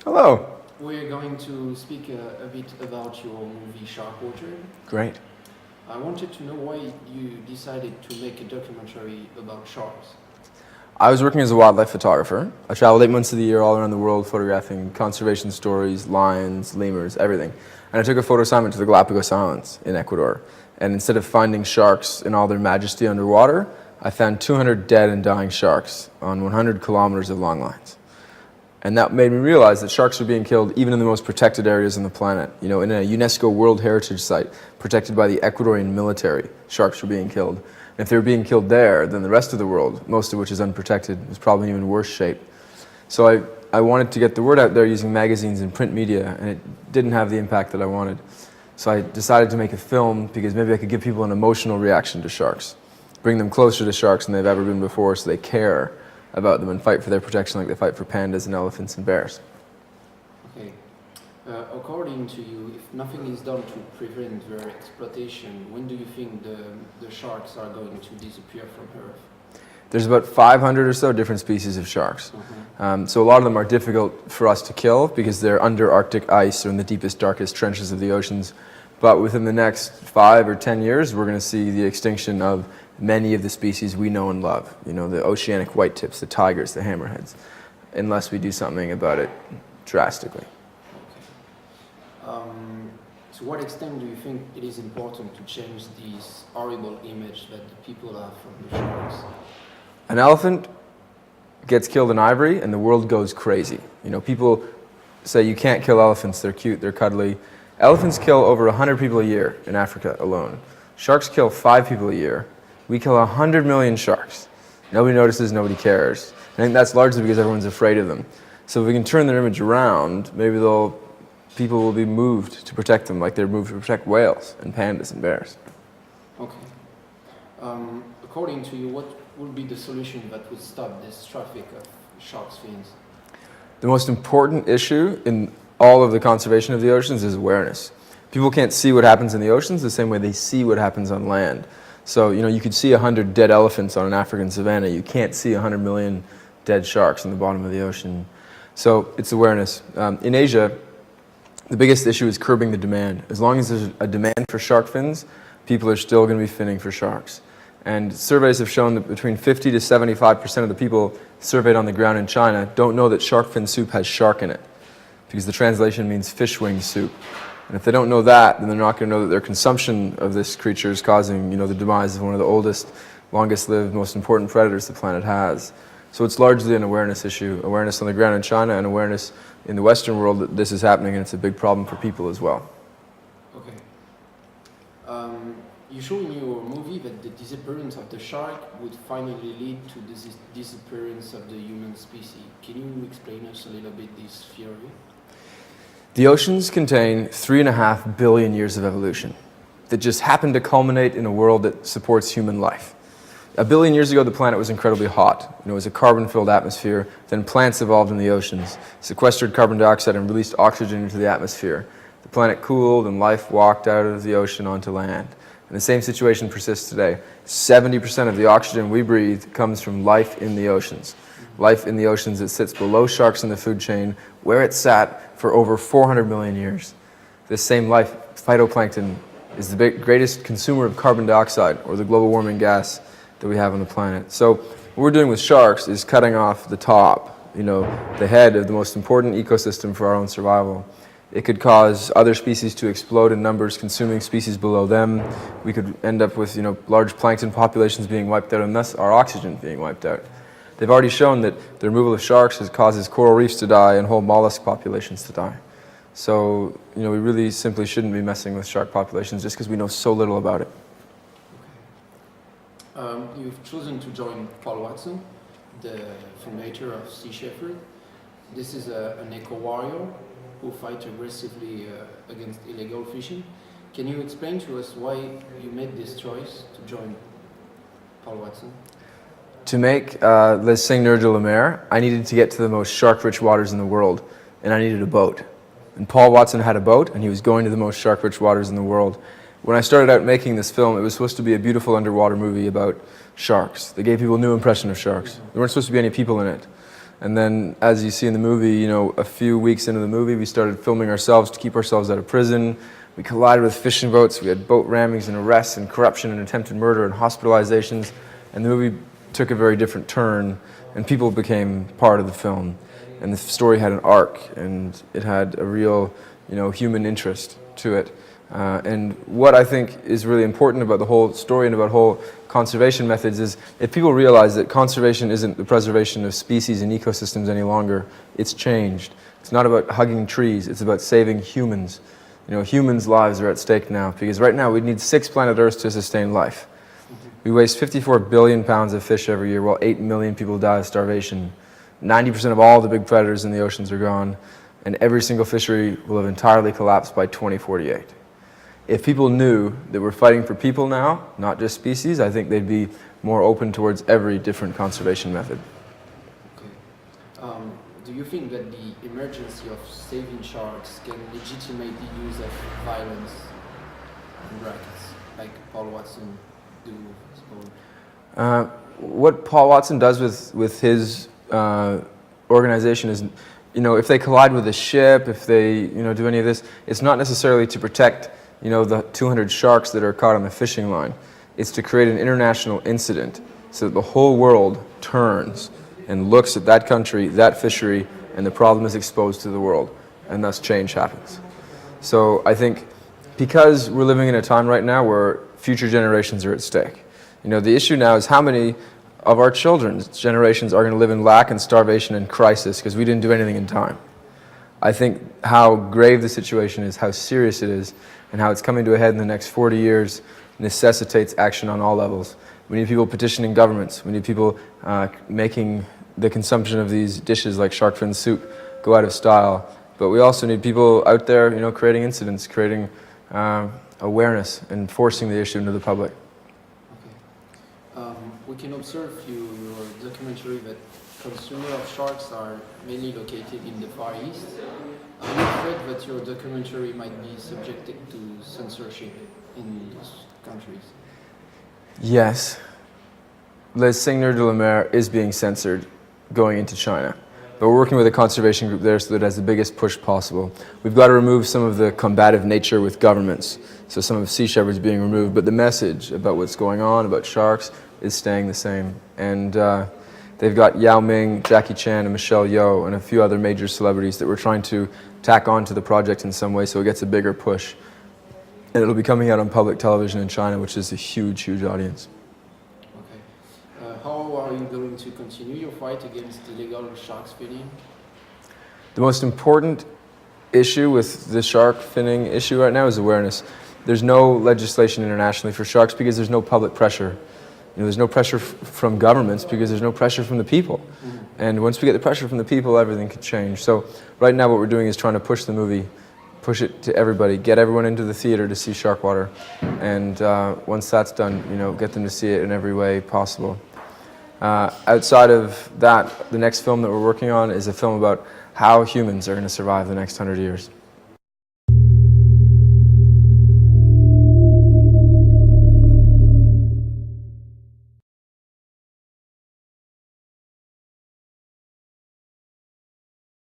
Hello. We're going to speak a bit about your movie Sharkwater. Great. I wanted to know why you decided to make a documentary about sharks. I was working as a wildlife photographer. I traveled 8 months of the year all around the world photographing conservation stories, lions, lemurs, everything. And I took a photo assignment to the Galapagos Islands in Ecuador. And instead of finding sharks in all their majesty underwater, I found 200 dead and dying sharks on 100 kilometers of long lines. And that made me realize that sharks are being killed even in the most protected areas on the planet. You know, in a UNESCO World Heritage Site protected by the Ecuadorian military, sharks were being killed. And if they were being killed there, then the rest of the world, most of which is unprotected, was probably in even worse shape. So I wanted to get the word out there using magazines and print media, and it didn't have the impact that I wanted. So I decided to make a film because maybe I could give people an emotional reaction to sharks, bring them closer to sharks than they've ever been before so they care about them and fight for their protection like they fight for pandas and elephants and bears. Okay. According to you, if nothing is done to prevent their exploitation, when do you think the sharks are going to disappear from Earth? There's about 500 or so different species of sharks. So a lot of them are difficult for us to kill because they're under Arctic ice or in the deepest, darkest trenches of the oceans. But within the next 5 or 10 years, we're going to see the extinction of many of the species we know and love. You know, the oceanic whitetips, the tigers, the hammerheads, unless we do something about it drastically. To what extent do you think it is important to change this horrible image that the people have from the sharks? An elephant gets killed in ivory and the world goes crazy. You know, people say you can't kill elephants, they're cute, they're cuddly. Elephants kill over 100 people a year in Africa alone. Sharks kill 5 people a year. We kill 100 million sharks. Nobody notices, nobody cares. I think that's largely because everyone's afraid of them. So if we can turn their image around, maybe people will be moved to protect them like they're moved to protect whales and pandas and bears. Okay. According to you, what would be the solution that would stop this traffic of shark fins? The most important issue in all of the conservation of the oceans is awareness. People can't see what happens in the oceans the same way they see what happens on land. So, you know, you could see 100 dead elephants on an African savanna. You can't see 100 million dead sharks in the bottom of the ocean. So it's awareness. In Asia, the biggest issue is curbing the demand. As long as there's a demand for shark fins, people are still going to be finning for sharks. And surveys have shown that between 50 to 75% of the people surveyed on the ground in China don't know that shark fin soup has shark in it, because the translation means fish wing soup. And if they don't know that, then they're not going to know that their consumption of this creature is causing, you know, the demise of one of the oldest, longest-lived, most important predators the planet has. So it's largely an awareness issue, awareness on the ground in China and awareness in the Western world that this is happening, and it's a big problem for people as well. Okay. You show in your movie that the disappearance of the shark would finally lead to the disappearance of the human species. Can you explain us a little bit this theory? The oceans contain 3.5 billion years of evolution that just happened to culminate in a world that supports human life. 1 billion years ago, the planet was incredibly hot. You know, it was a carbon-filled atmosphere. Then plants evolved in the oceans, sequestered carbon dioxide and released oxygen into the atmosphere. The planet cooled and life walked out of the ocean onto land. And the same situation persists today. 70% of the oxygen we breathe comes from life in the oceans. Life in the oceans that sits below sharks in the food chain, where it sat for over 400 million years. This same life, phytoplankton, is the greatest consumer of carbon dioxide, or the global warming gas that we have on the planet. So what we're doing with sharks is cutting off the top, you know, the head of the most important ecosystem for our own survival. It could cause other species to explode in numbers, consuming species below them. We could end up with, you know, large plankton populations being wiped out, and thus our oxygen being wiped out. They've already shown that the removal of sharks causes coral reefs to die and whole mollusk populations to die. So, you know, we really simply shouldn't be messing with shark populations just because we know so little about it. You've chosen to join Paul Watson, the fundator of Sea Shepherd. This is an eco-warrior who fights aggressively against illegal fishing. Can you explain to us why you made this choice to join Paul Watson? To make Les Seigneurs de la Mer, I needed to get to the most shark-rich waters in the world, and I needed a boat. And Paul Watson had a boat, and he was going to the most shark-rich waters in the world. When I started out making this film, it was supposed to be a beautiful underwater movie about sharks. They gave people a new impression of sharks. There weren't supposed to be any people in it. And then, as you see in the movie, you know, a few weeks into the movie, we started filming ourselves to keep ourselves out of prison. We collided with fishing boats. We had boat rammings and arrests and corruption and attempted murder and hospitalizations. And the movie took a very different turn, and people became part of the film. And the story had an arc, and it had a real, you know, human interest to it. And what I think is really important about the whole story and about whole conservation methods is if people realize that conservation isn't the preservation of species and ecosystems any longer, it's changed. It's not about hugging trees, it's about saving humans. You know, humans' lives are at stake now, because right now we need 6 planet Earths to sustain life. We waste 54 billion pounds of fish every year while 8 million people die of starvation. 90% of all the big predators in the oceans are gone, and every single fishery will have entirely collapsed by 2048. If people knew that we're fighting for people now, not just species, I think they'd be more open towards every different conservation method. Okay. Do you think that the emergency of saving sharks can legitimate the use of violence, in brackets, like Paul Watson do, I suppose? What Paul Watson does with his organization is, you know, if they collide with a ship, if they, you know, do any of this, it's not necessarily to protect, you know, the 200 sharks that are caught on the fishing line. It's to create an international incident so that the whole world turns and looks at that country, that fishery, and the problem is exposed to the world, and thus change happens. So I think because we're living in a time right now where future generations are at stake. You know, the issue now is how many of our children's generations are going to live in lack and starvation and crisis because we didn't do anything in time. I think how grave the situation is, how serious it is, and how it's coming to a head in the next 40 years necessitates action on all levels. We need people petitioning governments. We need people making the consumption of these dishes like shark fin soup go out of style. But we also need people out there, you know, creating incidents, creating awareness, and forcing the issue into the public. Okay. We can observe through your documentary that consumers of sharks are mainly located in the Far East. Are you afraid that your documentary might be subjected to censorship in those countries? Yes. Les Seigneurs de la Mer is being censored going into China. But we're working with a conservation group there so that it has the biggest push possible. We've got to remove some of the combative nature with governments. So some of sea shepherds being removed, but the message about what's going on, about sharks, is staying the same. And they've got Yao Ming, Jackie Chan, and Michelle Yeoh, and a few other major celebrities that we're trying to tack on to the project in some way so it gets a bigger push. And it'll be coming out on public television in China, which is a huge, huge audience. Okay. How are you going to continue your fight against illegal shark finning? The most important issue with the shark finning issue right now is awareness. There's no legislation internationally for sharks because there's no public pressure. You know, there's no pressure from governments because there's no pressure from the people. Mm-hmm. And once we get the pressure from the people, everything could change. So right now what we're doing is trying to push the movie, push it to everybody, get everyone into the theater to see Sharkwater. And once that's done, you know, get them to see it in every way possible. Outside of that, the next film that we're working on is a film about how humans are going to survive the next 100 years.